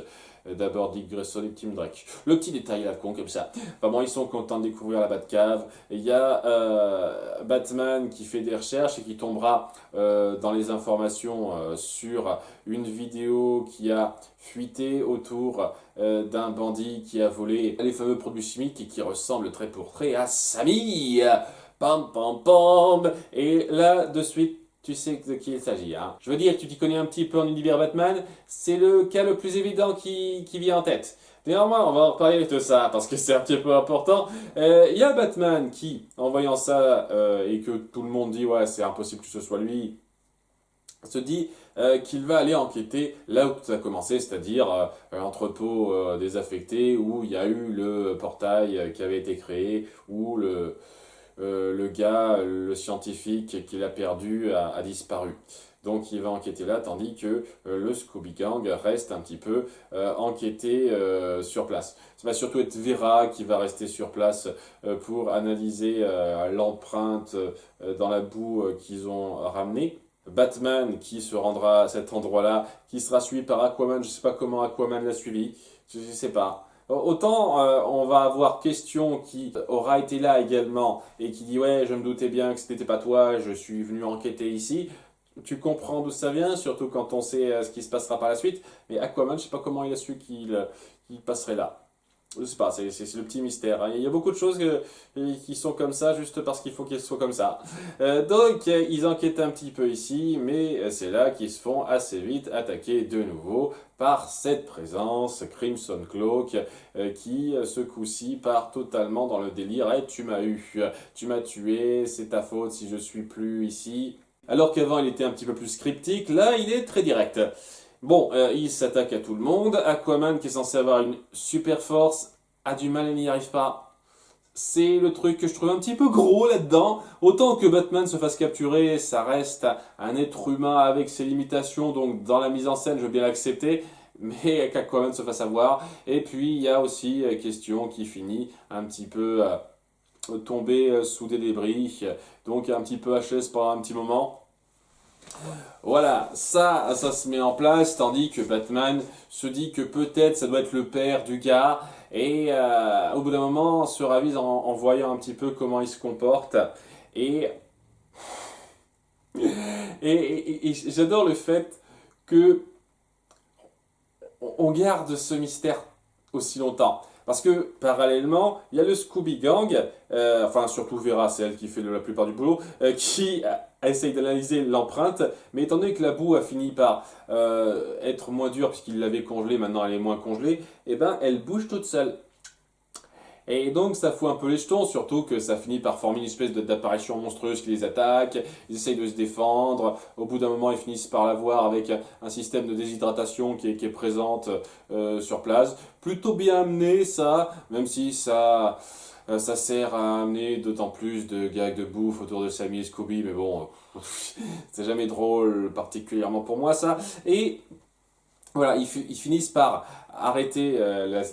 d'abord Dick Grayson et Tim Drake. Le petit détail là, con comme ça. Enfin bon, ils sont contents de découvrir la Batcave. Il y a Batman qui fait des recherches et qui tombera dans les informations sur une vidéo qui a fuité autour d'un bandit qui a volé les fameux produits chimiques et qui ressemble trait pour trait à Sammy. Pam pam pam. Et là, de suite, tu sais de qui il s'agit, hein. Je veux dire, tu t'y connais un petit peu en univers Batman, c'est le cas le plus évident qui vient en tête. Néanmoins, on va en reparler de ça, parce que c'est un petit peu important. Il y a Batman qui, en voyant ça, et que tout le monde dit, ouais, c'est impossible que ce soit lui, se dit qu'il va aller enquêter là où tout a commencé, c'est-à-dire l'entrepôt désaffecté, où il y a eu le portail qui avait été créé, où le gars, le scientifique qu'il a perdu a disparu. Donc il va enquêter là, tandis que le Scooby Gang reste un petit peu enquêté sur place. Ça va surtout être Vera qui va rester sur place pour analyser l'empreinte dans la boue qu'ils ont ramenée. Batman qui se rendra à cet endroit-là, qui sera suivi par Aquaman. Je ne sais pas comment Aquaman l'a suivi, je ne sais pas. Autant on va avoir Question qui aura été là également et qui dit ouais je me doutais bien que ce n'était pas toi, je suis venu enquêter ici. Tu comprends d'où ça vient, surtout quand on sait ce qui se passera par la suite. Mais Aquaman, je sais pas comment il a su qu'il passerait là. Je sais pas, c'est le petit mystère, hein. Il y a beaucoup de choses qui sont comme ça juste parce qu'il faut qu'elles soient comme ça. Donc ils enquêtent un petit peu ici, mais c'est là qu'ils se font assez vite attaquer de nouveau par cette présence Crimson Cloak qui ce coup-ci part totalement dans le délire. Hey, tu m'as eu, tu m'as tué, c'est ta faute si je suis plus ici. Alors qu'avant il était un petit peu plus cryptique, là il est très direct. Bon, il s'attaque à tout le monde. Aquaman, qui est censé avoir une super force, a du mal et n'y arrive pas. C'est le truc que je trouve un petit peu gros là-dedans. Autant que Batman se fasse capturer, ça reste un être humain avec ses limitations, donc dans la mise en scène, je veux bien l'accepter, mais qu'Aquaman se fasse avoir. Et puis, il y a aussi question qui finit un petit peu tomber sous des débris, donc un petit peu HS pendant un petit moment. Voilà, ça se met en place, tandis que Batman se dit que peut-être ça doit être le père du gars, et au bout d'un moment se ravise en voyant un petit peu comment il se comporte, et, et j'adore le fait que on garde ce mystère aussi longtemps. Parce que, parallèlement, il y a le Scooby Gang, enfin surtout Vera, c'est elle qui fait la plupart du boulot, qui essaye d'analyser l'empreinte, mais étant donné que la boue a fini par être moins dure, puisqu'il l'avait congelée, maintenant elle est moins congelée, et ben elle bouge toute seule. Et donc ça fout un peu les jetons, surtout que ça finit par former une espèce d'apparition monstrueuse qui les attaque, ils essayent de se défendre, au bout d'un moment ils finissent par la voir avec un système de déshydratation qui est présente sur place. Plutôt bien amené ça, même si ça sert à amener d'autant plus de gags de bouffe autour de Sammy et Scooby, mais bon, c'est jamais drôle particulièrement pour moi ça. Et voilà, ils finissent par arrêter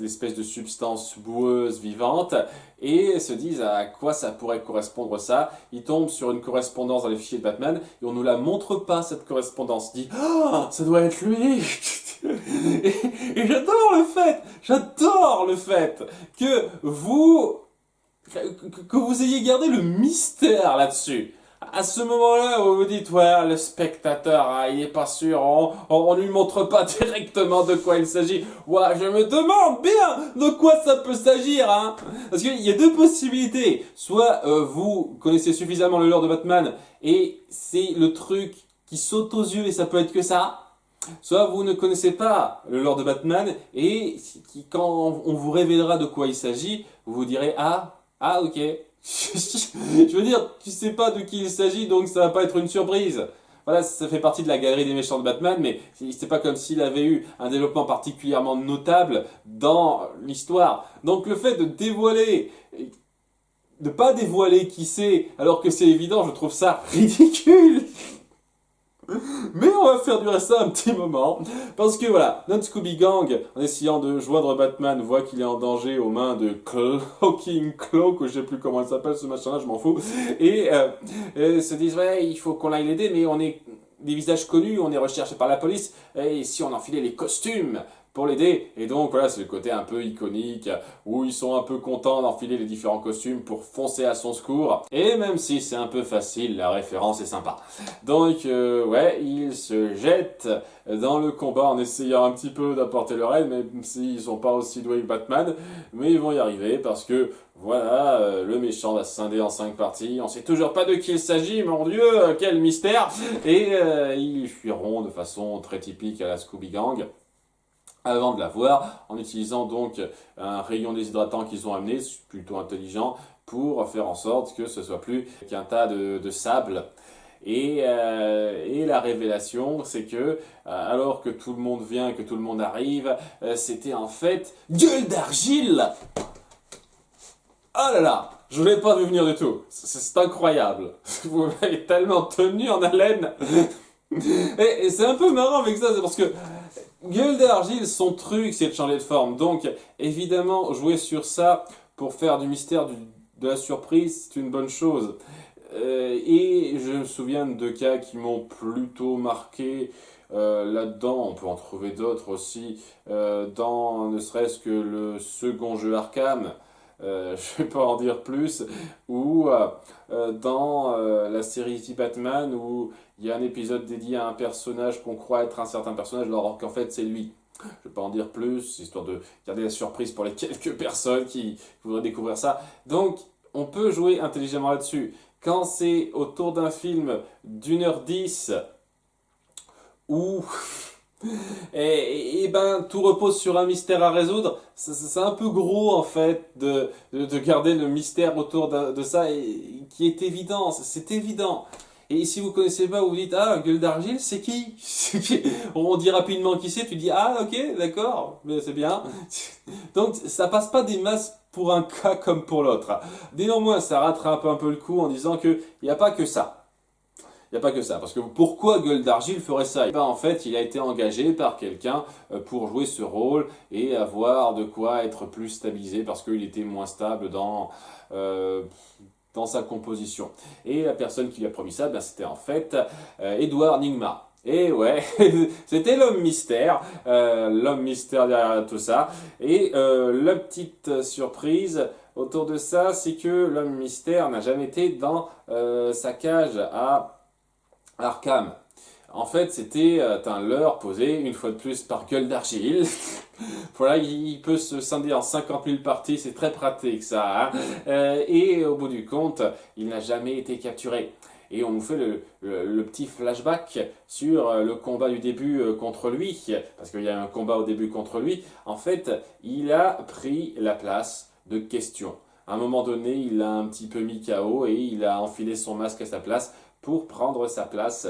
l'espèce de substance boueuse vivante et se disent à quoi ça pourrait correspondre ça. Ils tombent sur une correspondance dans les fichiers de Batman et on ne nous la montre pas cette correspondance. On dit ah, ça doit être lui. Et j'adore le fait que vous ayez gardé le mystère là-dessus. À ce moment-là où vous dites, ouais, le spectateur, hein, il est pas sûr, on lui montre pas directement de quoi il s'agit. Ouais, je me demande bien de quoi ça peut s'agir, hein. Parce qu'il y a deux possibilités. Soit vous connaissez suffisamment le lore de Batman et c'est le truc qui saute aux yeux et ça peut être que ça. Soit vous ne connaissez pas le lore de Batman et quand on vous révélera de quoi il s'agit, vous vous direz, ah, ok. Je veux dire, tu sais pas de qui il s'agit, donc ça va pas être une surprise. Voilà, ça fait partie de la galerie des méchants de Batman, mais c'est pas comme s'il avait eu un développement particulièrement notable dans l'histoire. Donc le fait de pas dévoiler qui c'est, alors que c'est évident, je trouve ça ridicule. Mais on va faire durer ça un petit moment, parce que voilà, notre Scooby Gang, en essayant de joindre Batman, voit qu'il est en danger aux mains de Cloaking Cloak, ou je sais plus comment il s'appelle ce machin-là, je m'en fous, et se disent, ouais, il faut qu'on aille l'aider, mais on est des visages connus, on est recherché par la police, et si on enfilait les costumes pour l'aider, et donc voilà, c'est le côté un peu iconique, où ils sont un peu contents d'enfiler les différents costumes pour foncer à son secours, et même si c'est un peu facile, la référence est sympa. Donc ouais, ils se jettent dans le combat en essayant un petit peu d'apporter leur aide, même s'ils sont pas aussi doués que Batman, mais ils vont y arriver parce que voilà, le méchant va se scinder en 5 parties, on sait toujours pas de qui il s'agit, mon dieu, quel mystère, et ils fuiront de façon très typique à la Scooby Gang, avant de la voir, en utilisant donc un rayon déshydratant qu'ils ont amené, plutôt intelligent, pour faire en sorte que ce soit plus qu'un tas de sable. Et la révélation, c'est que, alors que tout le monde vient, que tout le monde arrive, c'était en fait Gueule d'Argile. Oh là là, je ne l'ai pas vu venir du tout. C'est incroyable. Vous m'avez tellement tenu en haleine. Et c'est un peu marrant avec ça, c'est parce que Gueule d'Argile, son truc, c'est de changer de forme. Donc, évidemment, jouer sur ça pour faire du mystère, de la surprise, c'est une bonne chose. Et je me souviens de cas qui m'ont plutôt marqué là-dedans. On peut en trouver d'autres aussi, dans ne serait-ce que le second jeu Arkham. Je vais pas en dire plus, ou dans la série The Batman où il y a un épisode dédié à un personnage qu'on croit être un certain personnage alors qu'en fait c'est lui. Je vais pas en dire plus, histoire de garder la surprise pour les quelques personnes qui voudraient découvrir ça. Donc on peut jouer intelligemment là-dessus. Quand c'est autour d'un film d'1h10 où et ben tout repose sur un mystère à résoudre, c'est un peu gros en fait de garder le mystère autour de ça et qui est évident, c'est évident. Et si vous connaissez pas, vous vous dites, ah, Gueule d'Argile, c'est qui? On dit rapidement qui c'est, tu dis, ah, ok, d'accord, mais c'est bien. Donc, ça passe pas des masses pour un cas comme pour l'autre. Néanmoins, ça rattrape un peu le coup en disant qu'il n'y a pas que ça. Il n'y a pas que ça, parce que pourquoi Gueule d'Argile ferait ça? Et ben en fait, il a été engagé par quelqu'un pour jouer ce rôle et avoir de quoi être plus stabilisé, parce qu'il était moins stable dans sa composition. Et la personne qui lui a promis ça, ben, c'était en fait Edward Nygma. Et ouais, c'était l'homme mystère derrière tout ça. Et la petite surprise autour de ça, c'est que l'homme mystère n'a jamais été dans sa cage à Arkham. En fait, c'était un leurre posé une fois de plus par Gueule d'Argile. Voilà, il peut se scinder en 50 000 parties, c'est très pratique ça. Hein. Et au bout du compte, il n'a jamais été capturé. Et on nous fait le petit flashback sur le combat du début contre lui, parce qu'il y a un combat au début contre lui. En fait, il a pris la place de Question. À un moment donné, il a un petit peu mis KO et il a enfilé son masque à sa place pour prendre sa place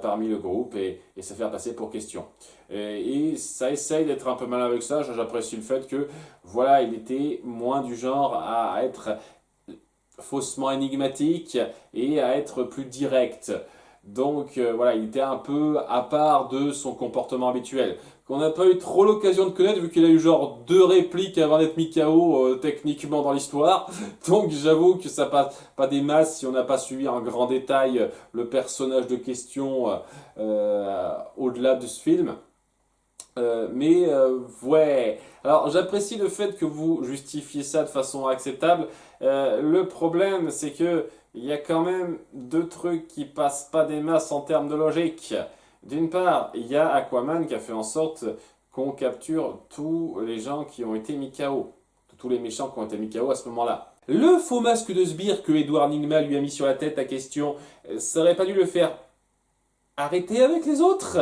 parmi le groupe et se faire passer pour Question. Et ça essaye d'être un peu malin avec ça. J'apprécie le fait que, voilà, il était moins du genre à être faussement énigmatique et à être plus direct. Donc voilà, il était un peu à part de son comportement habituel, qu'on n'a pas eu trop l'occasion de connaître vu qu'il a eu genre 2 répliques avant d'être mis KO techniquement dans l'histoire. Donc j'avoue que ça passe pas des masses si on n'a pas suivi en grand détail le personnage de Question au-delà de ce film. Ouais. Alors j'apprécie le fait que vous justifiez ça de façon acceptable. Le problème, c'est que il y a quand même 2 trucs qui passent pas des masses en termes de logique. D'une part, il y a Aquaman qui a fait en sorte qu'on capture tous les gens qui ont été mis KO. Tous les méchants qui ont été mis KO à ce moment-là. Le faux masque de sbire que Edward Nygma lui a mis sur la tête à Question, ça aurait pas dû le faire arrêter avec les autres?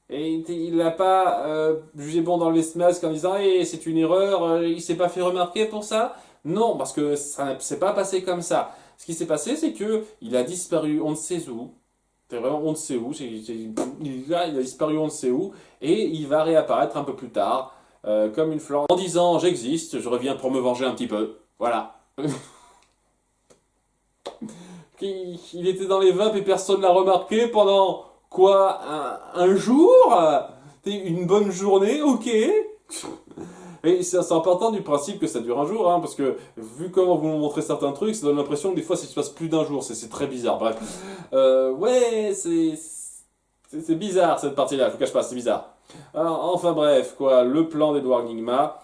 Et il n'a pas jugé bon d'enlever ce masque en disant c'est une erreur, il s'est pas fait remarquer pour ça? Non, parce que ça ne s'est pas passé comme ça. Ce qui s'est passé, c'est que il a disparu on ne sait où. C'est vraiment on ne sait où. Il a disparu on ne sait où. Et il va réapparaître un peu plus tard, comme une fleur, en disant j'existe, je reviens pour me venger un petit peu. Voilà. Il était dans les vapes et personne l'a remarqué pendant... Quoi, un jour? Une bonne journée, ok. Et c'est important du principe que ça dure un jour, hein, parce que vu comment vous nous montrez certains trucs, ça donne l'impression que des fois ça se passe plus d'un jour, c'est très bizarre, bref. Ouais, c'est bizarre cette partie-là, je vous cache pas, c'est bizarre. Alors, enfin bref, quoi, le plan d'Edward Nygma,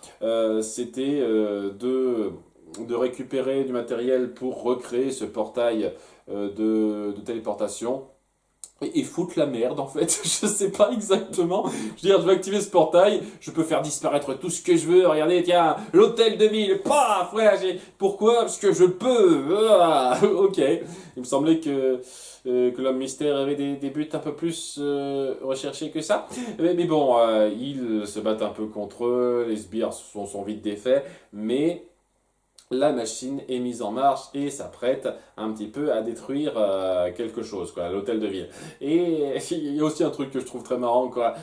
c'était de récupérer du matériel pour recréer ce portail de téléportation. Et foutre la merde en fait, je sais pas exactement. Je veux dire, je vais activer ce portail, je peux faire disparaître tout ce que je veux. Regardez, tiens, l'hôtel de ville, paf, ouais, pourquoi? Parce que je peux. Ah, ok. Il me semblait que l'homme mystère avait des buts un peu plus recherchés que ça. Mais bon, ils se battent un peu contre eux, les sbires sont vite défaits, mais... la machine est mise en marche et s'apprête un petit peu à détruire quelque chose, quoi, l'hôtel de ville. Et il y a aussi un truc que je trouve très marrant, quoi,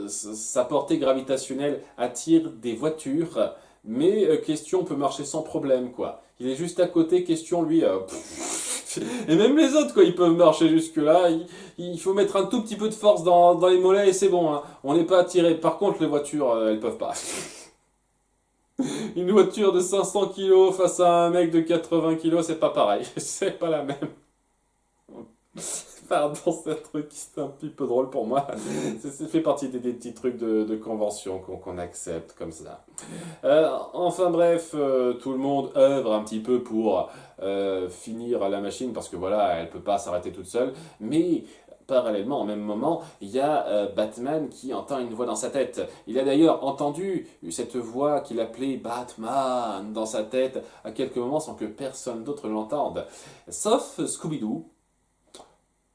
sa portée gravitationnelle attire des voitures, mais Question peut marcher sans problème, quoi. Il est juste à côté, Question, lui... et même les autres, quoi, ils peuvent marcher jusque-là. Il faut mettre un tout petit peu de force dans les mollets et c'est bon, hein. On n'est pas attiré. Par contre, les voitures, elles peuvent pas. Une voiture de 500 kg face à un mec de 80 kg, c'est pas pareil. C'est pas la même. Pardon, c'est un truc qui c'est un petit peu drôle pour moi. Ça fait partie des petits trucs de convention qu'on accepte comme ça. Enfin bref, tout le monde œuvre un petit peu pour finir la machine parce que voilà, elle peut pas s'arrêter toute seule. Mais parallèlement, au même moment, il y a Batman qui entend une voix dans sa tête. Il a d'ailleurs entendu cette voix qu'il appelait Batman dans sa tête à quelques moments sans que personne d'autre l'entende. Sauf Scooby-Doo,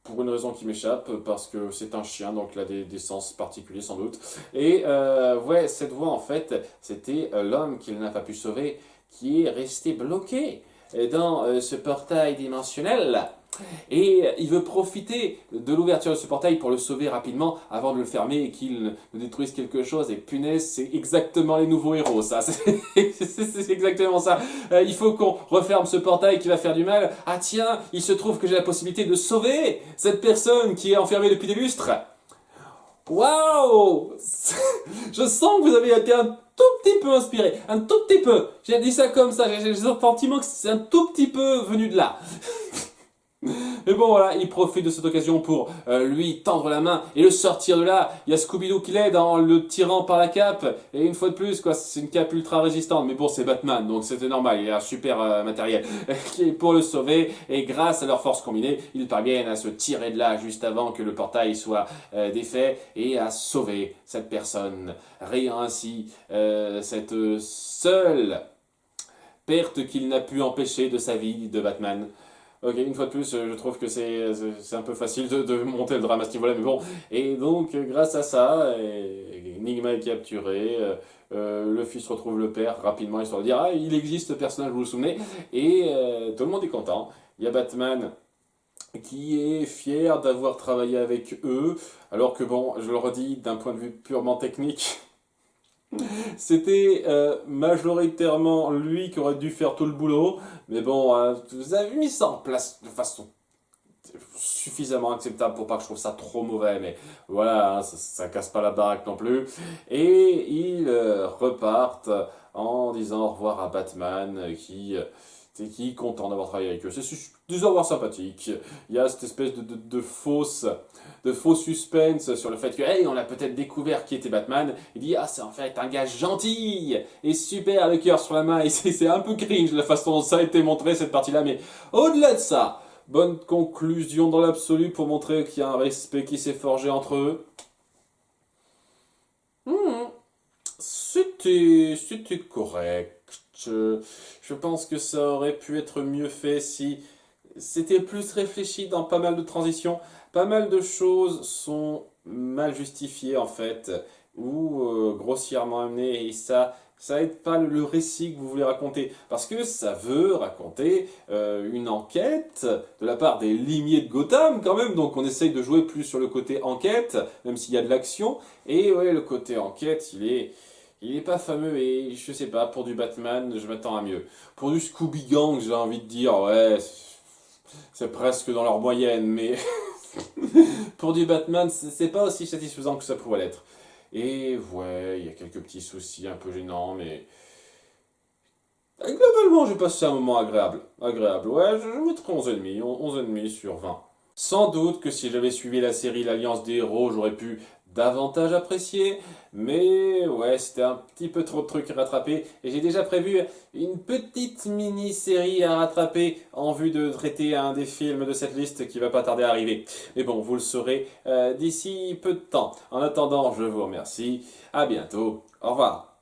pour une raison qui m'échappe, parce que c'est un chien, donc il a des sens particuliers sans doute. Et ouais, cette voix en fait, c'était l'homme qu'il n'a pas pu sauver, qui est resté bloqué dans ce portail dimensionnel. Et il veut profiter de l'ouverture de ce portail pour le sauver rapidement avant de le fermer et qu'il ne détruise quelque chose. Et punaise, c'est exactement les nouveaux héros, ça. C'est exactement ça. Il faut qu'on referme ce portail qui va faire du mal. Ah tiens, il se trouve que j'ai la possibilité de sauver cette personne qui est enfermée depuis des lustres. Waouh! Je sens que vous avez été un tout petit peu inspiré. Un tout petit peu. J'ai dit ça comme ça. J'ai le sentiment que c'est un tout petit peu venu de là. Mais bon voilà, il profite de cette occasion pour lui tendre la main et le sortir de là. Il y a Scooby-Doo qui l'aide en le tirant par la cape. Et une fois de plus, quoi, c'est une cape ultra résistante. Mais bon, c'est Batman, donc c'était normal. Il a un super matériel pour le sauver. Et grâce à leur force combinée, ils parviennent à se tirer de là juste avant que le portail soit défait et à sauver cette personne. Rayant ainsi cette seule perte qu'il n'a pu empêcher de sa vie de Batman. Ok, une fois de plus, je trouve que c'est un peu facile de monter le drame à ce niveau-là, mais bon. Et donc, grâce à ça, Enigma est capturé, le fils retrouve le père rapidement, histoire de dire, ah, il existe ce personnage, vous vous souvenez, et tout le monde est content. Il y a Batman qui est fier d'avoir travaillé avec eux, alors que bon, je le redis, d'un point de vue purement technique, c'était majoritairement lui qui aurait dû faire tout le boulot, mais bon, vous avez mis ça en place de façon suffisamment acceptable pour pas que je trouve ça trop mauvais, mais voilà, hein, ça casse pas la baraque non plus. Et ils repartent en disant au revoir à Batman qui est content d'avoir travaillé avec eux. C'est des au sympathique. Il y a cette espèce de faux suspense sur le fait que, hey, on a peut-être découvert qui était Batman. Il dit, ah, c'est en fait un gars gentil et super, le cœur sur la main. Et c'est un peu cringe la façon dont ça a été montré, cette partie-là. Mais au-delà de ça, bonne conclusion dans l'absolu pour montrer qu'il y a un respect qui s'est forgé entre eux. C'était correct. Je pense que ça aurait pu être mieux fait si c'était plus réfléchi dans pas mal de transitions. Pas mal de choses sont mal justifiées en fait, ou grossièrement amenées, et ça aide pas le récit que vous voulez raconter. Parce que ça veut raconter une enquête de la part des limiers de Gotham quand même, donc on essaye de jouer plus sur le côté enquête, même s'il y a de l'action. Et ouais, le côté enquête, il est pas fameux, et je sais pas, pour du Batman, je m'attends à mieux. Pour du Scooby Gang, j'ai envie de dire, ouais, c'est presque dans leur moyenne, mais pour du Batman, c'est pas aussi satisfaisant que ça pourrait l'être. Et ouais, il y a quelques petits soucis un peu gênants, mais globalement, j'ai passé un moment agréable. Agréable, ouais, je mettrais 11,5, 11,5 sur 20. Sans doute que si j'avais suivi la série L'Alliance des Héros, j'aurais pu davantage apprécier, mais ouais, c'était un petit peu trop de trucs à rattraper, et j'ai déjà prévu une petite mini-série à rattraper en vue de traiter un des films de cette liste qui va pas tarder à arriver. Mais bon, vous le saurez d'ici peu de temps. En attendant, je vous remercie, à bientôt, au revoir.